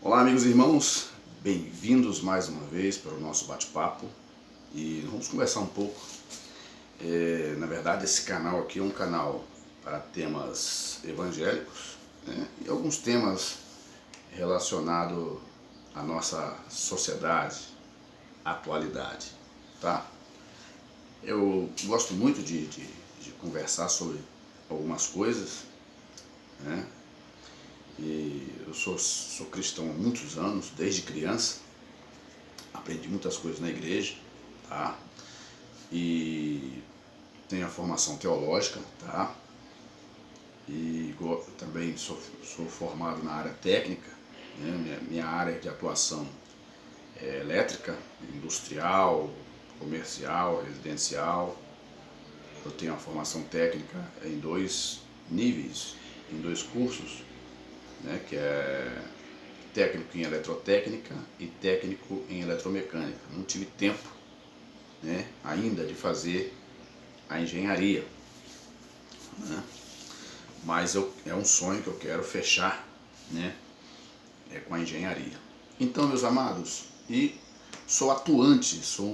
Olá, amigos e irmãos, bem-vindos mais uma vez para o nosso bate-papo e vamos conversar um pouco. Na verdade, esse canal aqui é um canal para temas evangélicos, né, e alguns temas relacionados à nossa sociedade, atualidade, tá? Eu gosto muito de conversar sobre algumas coisas, né? E eu sou cristão há muitos anos, desde criança. Aprendi muitas coisas na igreja, tá? E tenho a formação teológica, tá? E também sou formado na área técnica, né? Minha área de atuação é elétrica, industrial, comercial, residencial. Eu tenho a formação técnica em dois níveis, em dois cursos, né, que é técnico em eletrotécnica e técnico em eletromecânica. Não tive tempo, né, ainda de fazer a engenharia, né, mas é um sonho que eu quero fechar, né, com a engenharia. Então, meus amados, e sou atuante, sou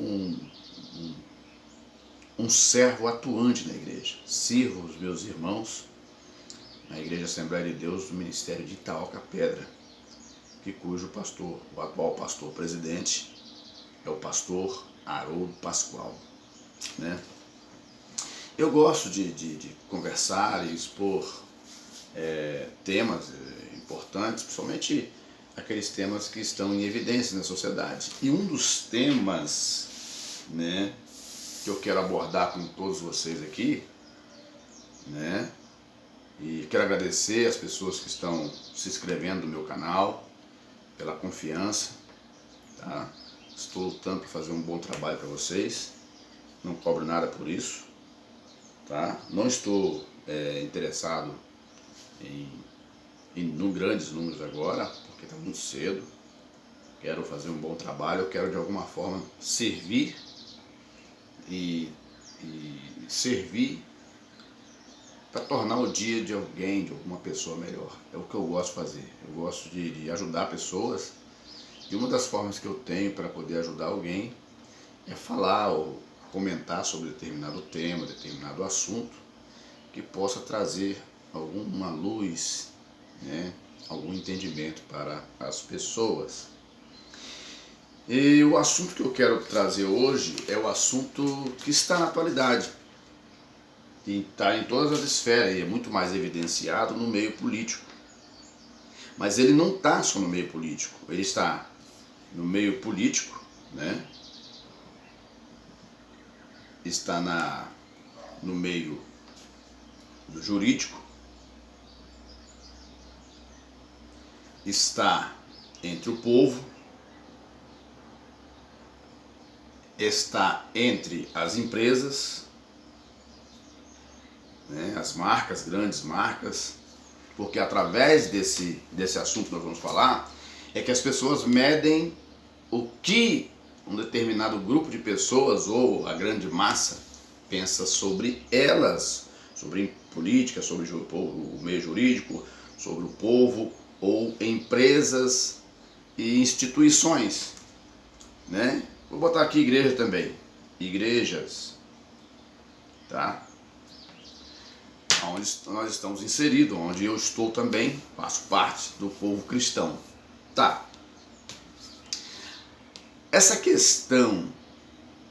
um servo atuante na igreja. Sirvo os meus irmãos na Igreja Assembleia de Deus do Ministério de Itaoca Pedra, cujo pastor, o atual pastor presidente, é o pastor Haroldo Pascoal, né? Eu gosto de conversar e expor temas importantes, principalmente aqueles temas que estão em evidência na sociedade. E um dos temas, né, que eu quero abordar com todos vocês aqui, né, e quero agradecer as pessoas que estão se inscrevendo no meu canal, pela confiança, tá? Estou lutando para fazer um bom trabalho para vocês, não cobro nada por isso, tá? Não estou interessado em grandes números agora, porque está muito cedo. Quero fazer um bom trabalho, eu quero de alguma forma servir e servir para tornar o dia de alguém, de alguma pessoa melhor. É o que eu gosto de fazer. Eu gosto de ajudar pessoas. E uma das formas que eu tenho para poder ajudar alguém é falar ou comentar sobre determinado tema, determinado assunto, que possa trazer alguma luz, né, algum entendimento para as pessoas. E o assunto que eu quero trazer hoje é o assunto que está na atualidade. E está em todas as esferas e é muito mais evidenciado no meio político. Mas ele não está só no meio político, ele está no meio político, né? Está no meio do jurídico, está entre o povo, está entre as empresas, né, as marcas, grandes marcas, porque através desse assunto que nós vamos falar, é que as pessoas medem o que um determinado grupo de pessoas ou a grande massa pensa sobre elas, sobre política, sobre o meio jurídico, sobre o povo ou empresas e instituições, né? Vou botar aqui igreja também, igrejas, tá? Onde nós estamos inseridos, onde eu estou também, faço parte do povo cristão. Tá. Essa questão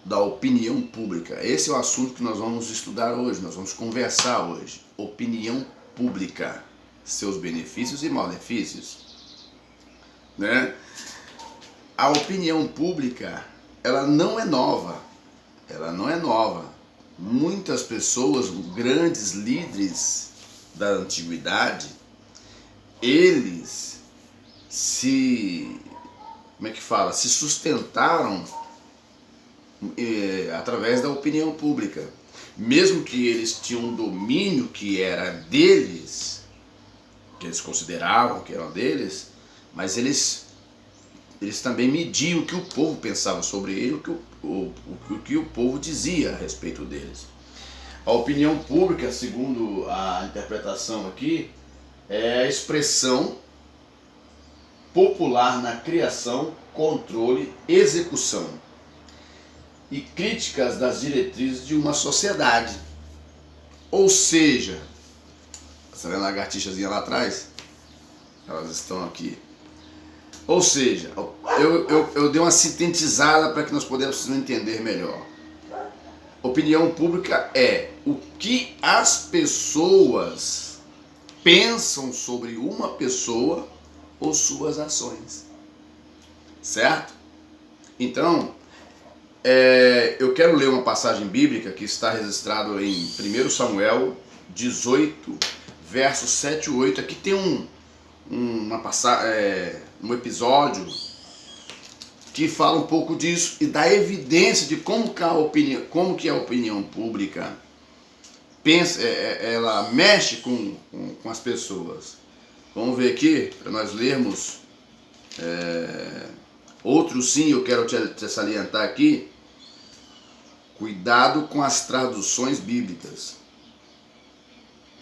da opinião pública, esse é o assunto que nós vamos estudar hoje, nós vamos conversar hoje. Opinião pública, seus benefícios e malefícios, né? A opinião pública, ela não é nova, Muitas pessoas, grandes líderes da antiguidade, eles se sustentaram através da opinião pública. Mesmo que eles tinham um domínio que era deles, que eles consideravam que era deles, mas eles também mediam o que o povo pensava sobre ele, o que o povo dizia a respeito deles. A opinião pública, segundo a interpretação aqui, é a expressão popular na criação, controle, execução e críticas das diretrizes de uma sociedade. Ou seja, você vê a lagartixazinha lá atrás? Elas estão aqui. Ou seja, eu dei uma sintetizada para que nós pudéssemos entender melhor. Opinião pública é o que as pessoas pensam sobre uma pessoa ou suas ações. Certo? Então, eu quero ler uma passagem bíblica que está registrada em 1 Samuel 18, versos 7 e 8. Aqui tem um episódio que fala um pouco disso e dá evidência de como que a opinião pública pensa, ela mexe com as pessoas. Vamos ver aqui, para nós lermos. Outro sim, eu quero te salientar aqui. Cuidado com as traduções bíblicas.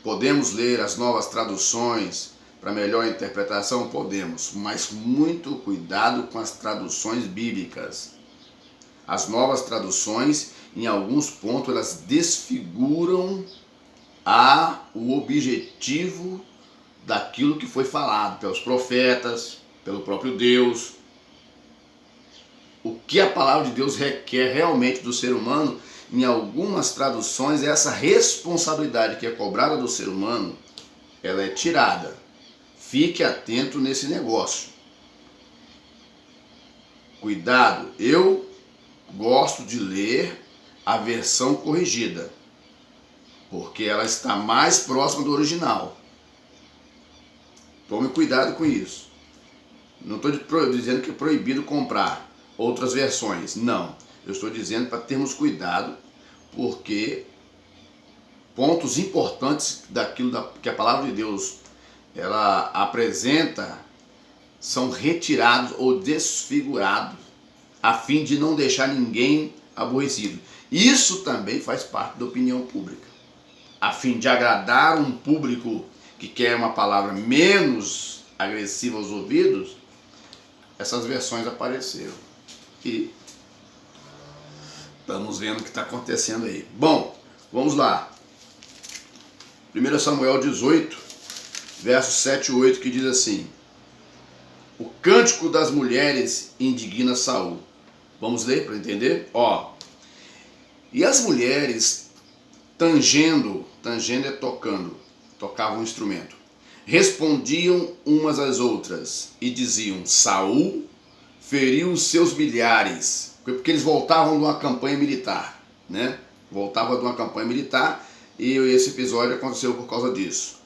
Podemos ler as novas traduções para melhor interpretação? Podemos, mas muito cuidado com as traduções bíblicas. As novas traduções, em alguns pontos, elas desfiguram o objetivo daquilo que foi falado pelos profetas, pelo próprio Deus. O que a palavra de Deus requer realmente do ser humano, em algumas traduções, essa responsabilidade que é cobrada do ser humano, ela é tirada. Fique atento nesse negócio. Cuidado, eu gosto de ler a versão corrigida, porque ela está mais próxima do original. Tome cuidado com isso. Não estou dizendo que é proibido comprar outras versões. Não. Eu estou dizendo para termos cuidado, porque pontos importantes daquilo que a palavra de Deus ela apresenta são retirados ou desfigurados a fim de não deixar ninguém aborrecido. Isso também faz parte da opinião pública. A fim de agradar um público que quer uma palavra menos agressiva aos ouvidos, essas versões apareceram. E estamos vendo o que está acontecendo aí. Bom, vamos lá. 1 Samuel 18, versos 7 e 8, que diz assim: o cântico das mulheres indigna Saul. Vamos ler para entender? E as mulheres tangendo é tocando, tocavam um instrumento, respondiam umas às outras e diziam: Saul feriu os seus milhares, porque eles voltavam de uma campanha militar, né? Voltavam de uma campanha militar e esse episódio aconteceu por causa disso.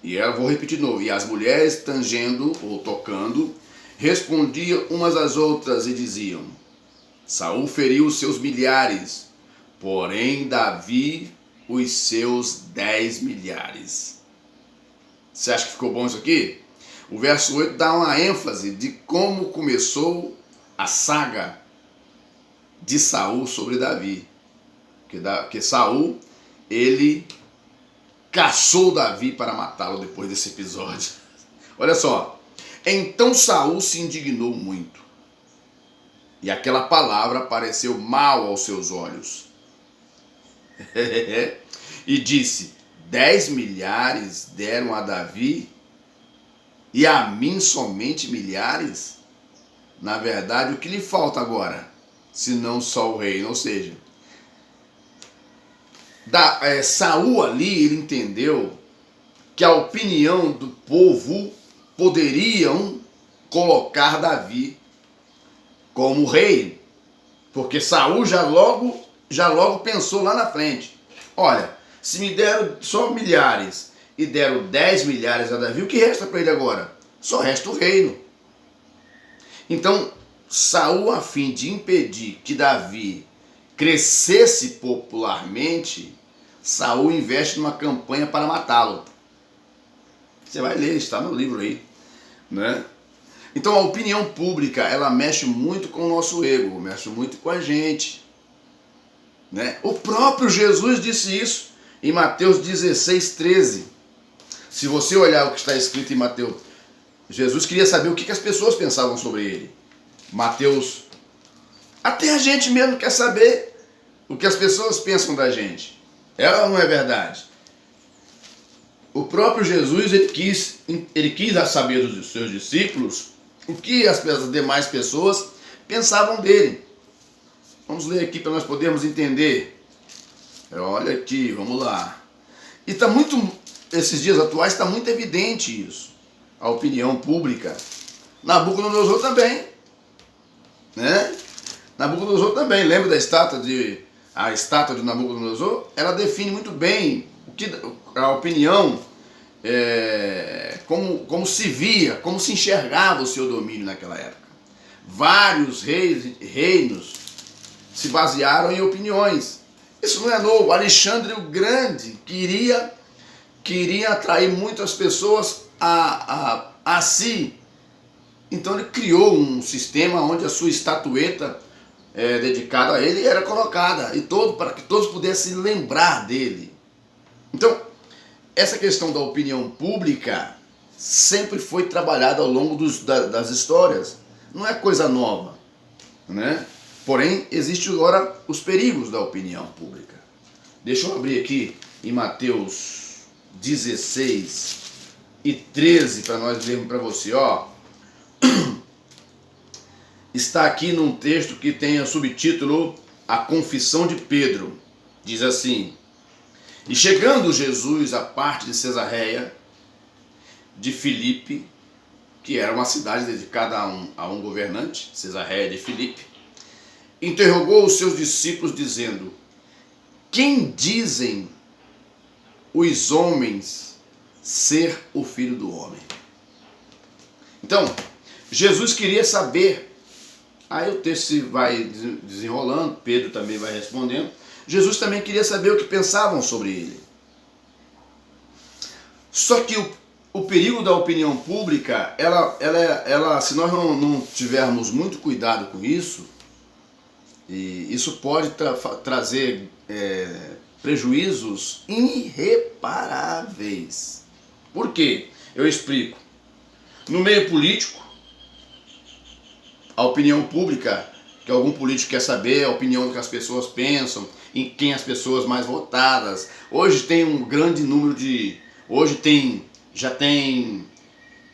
E eu vou repetir de novo. E as mulheres tangendo ou tocando respondiam umas às outras e diziam: Saul feriu os seus milhares, porém Davi os seus 10 milhares. Você acha que ficou bom isso aqui? O verso 8 dá uma ênfase de como começou a saga de Saul sobre Davi. Porque Saul, ele caçou Davi para matá-lo depois desse episódio. Olha só. Então Saul se indignou muito, e aquela palavra pareceu mal aos seus olhos. E disse: 10 milhares deram a Davi, e a mim somente milhares? Na verdade, o que lhe falta agora, senão só o reino? Ou seja, Saul ali, ele entendeu que a opinião do povo poderiam colocar Davi como rei, porque Saul já logo pensou lá na frente: olha, se me deram só milhares e deram 10 milhares a Davi, o que resta para ele agora? Só resta o reino. Então Saul, a fim de impedir que Davi crescesse popularmente, Saul investe numa campanha para matá-lo. Você vai ler, está no livro aí, né? Então a opinião pública, ela mexe muito com o nosso ego, mexe muito com a gente, né? O próprio Jesus disse isso em Mateus 16, 13. Se você olhar o que está escrito em Mateus Jesus queria saber o que as pessoas pensavam sobre ele. Mateus, até a gente mesmo quer saber o que as pessoas pensam da gente. Ela não é verdade. O próprio Jesus, ele quis saber dos seus discípulos o que as demais pessoas pensavam dele. Vamos ler aqui para nós podermos entender. Olha aqui, vamos lá. E está muito, esses dias atuais está muito evidente isso. A opinião pública. Nabucodonosor também. Né? Nabucodonosor também. Lembra da a estátua de Nabucodonosor? Ela define muito bem o que a opinião, como se via, como se enxergava o seu domínio naquela época. Vários reinos se basearam em opiniões. Isso não é novo. Alexandre o Grande queria atrair muitas pessoas a si. Então ele criou um sistema onde a sua estatueta dedicada a ele era colocada para que todos pudessem lembrar dele. Então, essa questão da opinião pública sempre foi trabalhada ao longo das histórias. Não é coisa nova, né? Porém, existem agora os perigos da opinião pública. Deixa eu abrir aqui em Mateus 16 e 13 para nós lermos para você, ó. Está aqui num texto que tem o subtítulo A Confissão de Pedro. Diz assim: E chegando Jesus à parte de Cesareia de Filipe, que era uma cidade dedicada a um governante, Cesareia de Filipe, interrogou os seus discípulos dizendo: Quem dizem os homens ser o Filho do Homem? Então, Jesus queria saber. Aí o texto se vai desenrolando, Pedro também vai respondendo. Jesus também queria saber o que pensavam sobre ele. Só que o perigo da opinião pública, ela se nós não tivermos muito cuidado com isso, e isso pode trazer prejuízos irreparáveis. Por quê? Eu explico. No meio político, a opinião pública, que algum político quer saber, a opinião que as pessoas pensam, em quem as pessoas mais votadas. Hoje tem um grande número já tem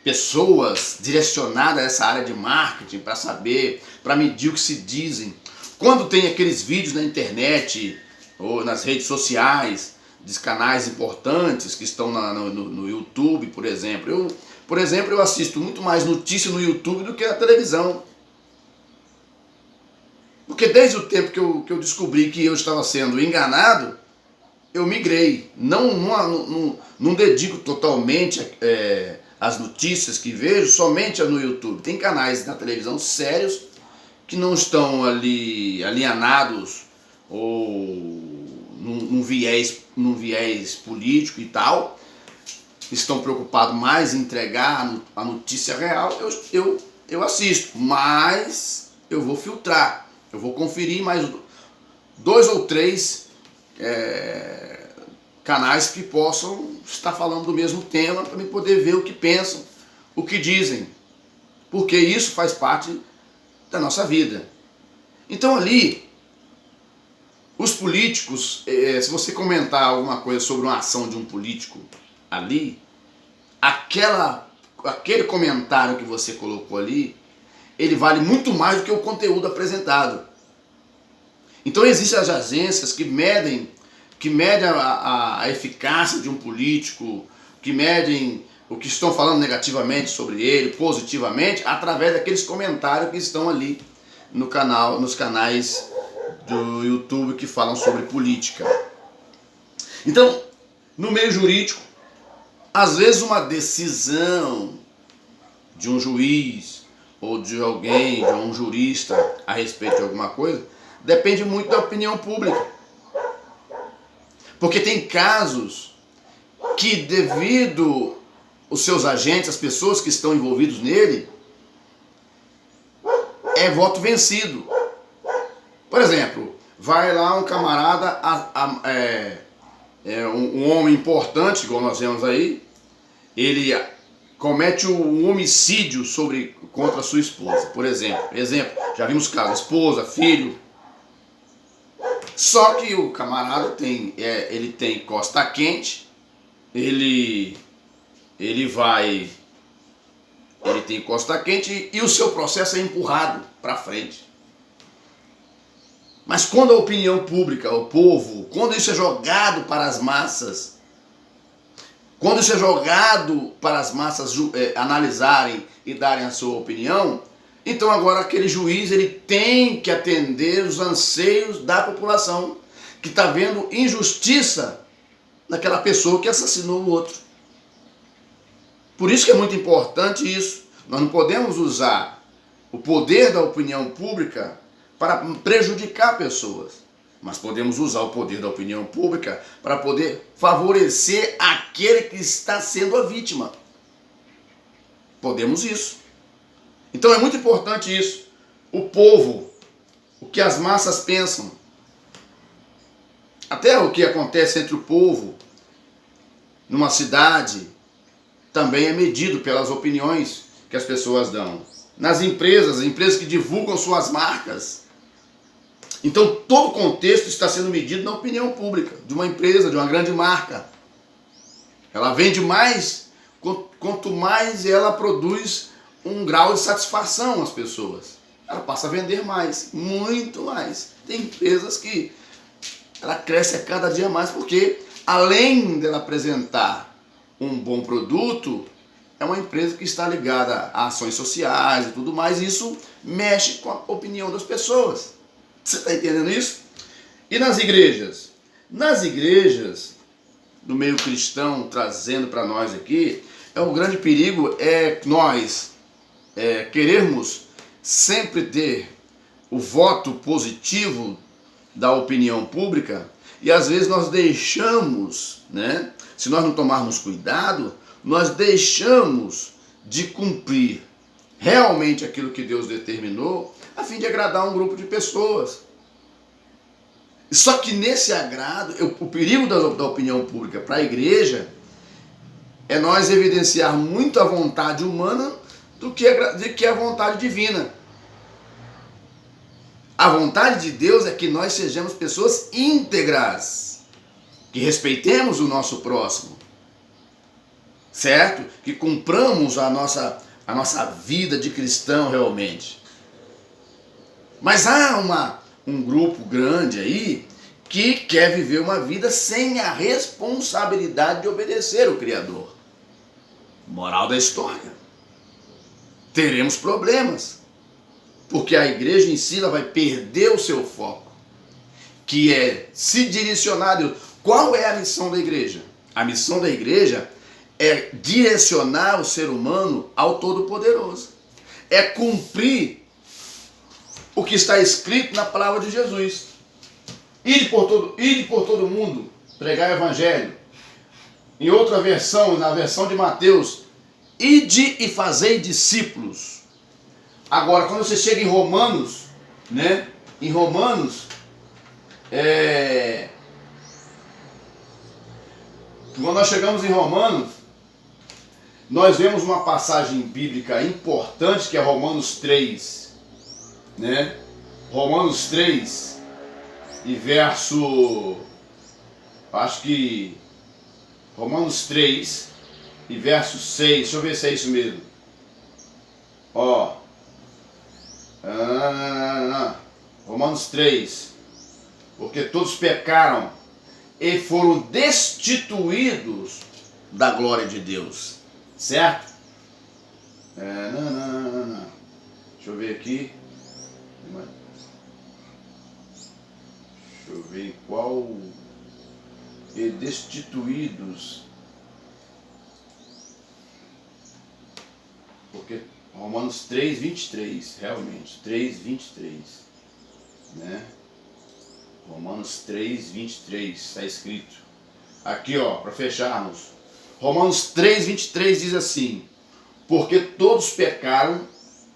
pessoas direcionadas a essa área de marketing para saber, para medir o que se dizem. Quando tem aqueles vídeos na internet ou nas redes sociais, de canais importantes que estão no YouTube, por exemplo. Eu assisto muito mais notícia no YouTube do que na televisão. Porque desde o tempo que eu descobri que eu estava sendo enganado, eu migrei. Não dedico totalmente as notícias que vejo somente no YouTube. Tem canais na televisão sérios que não estão ali alienados ou num viés político e tal. Estão preocupados mais em entregar a notícia real. Eu assisto, mas eu vou filtrar. Eu vou conferir mais 2 ou 3 canais que possam estar falando do mesmo tema para eu poder ver o que pensam, o que dizem. Porque isso faz parte da nossa vida. Então ali, os políticos, se você comentar alguma coisa sobre uma ação de um político ali, aquele comentário que você colocou ali, ele vale muito mais do que o conteúdo apresentado. Então existem as agências que medem a eficácia de um político, que medem o que estão falando negativamente sobre ele, positivamente, através daqueles comentários que estão ali nos canais do YouTube que falam sobre política. Então, no meio jurídico, às vezes uma decisão de um juiz ou de alguém, de um jurista a respeito de alguma coisa, depende muito da opinião pública. Porque tem casos que, devido os seus agentes, as pessoas que estão envolvidos nele, é voto vencido. Por exemplo, vai lá um camarada, um homem importante, igual nós vemos aí, ele comete um homicídio contra a sua esposa, por exemplo. Já vimos casos, esposa, filho. Só que o camarada ele tem costa quente, ele tem costa quente e o seu processo é empurrado para frente. Mas quando a opinião pública, o povo, quando isso é jogado para as massas, analisarem e darem a sua opinião, então agora aquele juiz ele tem que atender os anseios da população que está vendo injustiça naquela pessoa que assassinou o outro. Por isso que é muito importante isso. Nós não podemos usar o poder da opinião pública para prejudicar pessoas, mas podemos usar o poder da opinião pública para poder favorecer aquele que está sendo a vítima. Podemos isso. Então é muito importante isso. O povo, o que as massas pensam, até o que acontece entre o povo numa cidade, também é medido pelas opiniões que as pessoas dão. Nas empresas, as empresas que divulgam suas marcas. Então todo o contexto está sendo medido na opinião pública de uma empresa, de uma grande marca. Ela vende mais, quanto mais ela produz um grau de satisfação às pessoas. Ela passa a vender mais, muito mais. Tem empresas que ela cresce a cada dia mais porque, além dela apresentar um bom produto, é uma empresa que está ligada a ações sociais e tudo mais. E isso mexe com a opinião das pessoas. Você está entendendo isso? E nas igrejas? Nas igrejas, no meio cristão, trazendo para nós aqui, o grande perigo é nós querermos sempre ter o voto positivo da opinião pública e às vezes nós deixamos, né? Se nós não tomarmos cuidado, nós deixamos de cumprir realmente aquilo que Deus determinou a fim de agradar um grupo de pessoas. Só que nesse agrado, o perigo da opinião pública para a igreja é nós evidenciar muito a vontade humana do que a vontade divina. A vontade de Deus é que nós sejamos pessoas íntegras, que respeitemos o nosso próximo, certo? Que cumpramos a nossa vida de cristão realmente. Mas há um grupo grande aí que quer viver uma vida sem a responsabilidade de obedecer o Criador. Moral da história. Teremos problemas, porque a igreja em si ela vai perder o seu foco, que é se direcionar a Deus. Qual é a missão da igreja? A missão da igreja é direcionar o ser humano ao Todo-Poderoso. É cumprir o que está escrito na palavra de Jesus. Ide por todo mundo, pregar o evangelho. Em outra versão, na versão de Mateus, ide e fazei discípulos. Agora, quando você chega em Romanos, né? Em Romanos, quando nós chegamos em Romanos, nós vemos uma passagem bíblica importante que é Romanos 3, né? Romanos 3 e Romanos 3 e verso 6, deixa eu ver se é isso mesmo. Romanos 3, porque todos pecaram e foram destituídos da glória de Deus, certo? Deixa eu ver aqui. Deixa eu ver qual. E destituídos. Porque Romanos 3, 23, realmente, 3, 23, né? Romanos 3, 23, está escrito. Aqui, para fecharmos. Romanos 3, 23 diz assim: porque todos pecaram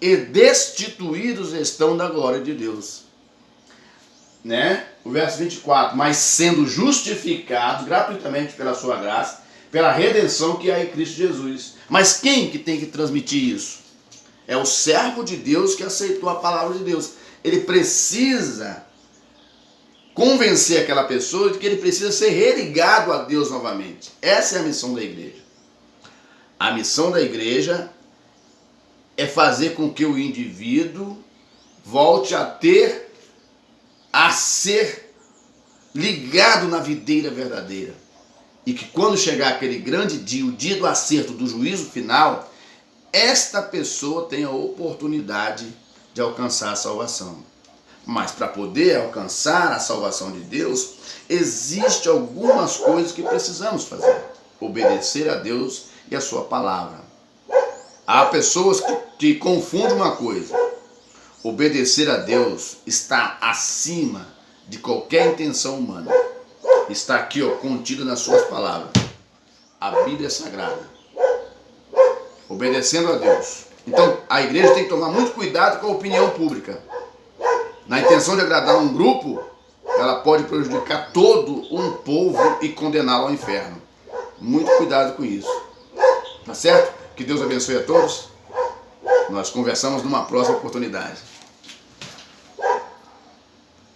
e destituídos estão da glória de Deus. Né? O verso 24, mas sendo justificados gratuitamente pela sua graça, pela redenção que há em Cristo Jesus. Mas quem que tem que transmitir isso? É o servo de Deus que aceitou a palavra de Deus. Ele precisa convencer aquela pessoa de que ele precisa ser religado a Deus novamente. Essa é a missão da igreja. A missão da igreja é fazer com que o indivíduo volte a ser ligado na videira verdadeira. E que quando chegar aquele grande dia, o dia do acerto, do juízo final, esta pessoa tenha a oportunidade de alcançar a salvação. Mas para poder alcançar a salvação de Deus, existem algumas coisas que precisamos fazer. Obedecer a Deus e a sua palavra. Há pessoas que confundem uma coisa. Obedecer a Deus está acima de qualquer intenção humana. Está aqui, contido nas suas palavras. A Bíblia é sagrada. Obedecendo a Deus. Então, a igreja tem que tomar muito cuidado com a opinião pública. Na intenção de agradar um grupo, ela pode prejudicar todo um povo e condená-lo ao inferno. Muito cuidado com isso. Tá certo? Que Deus abençoe a todos. Nós conversamos numa próxima oportunidade.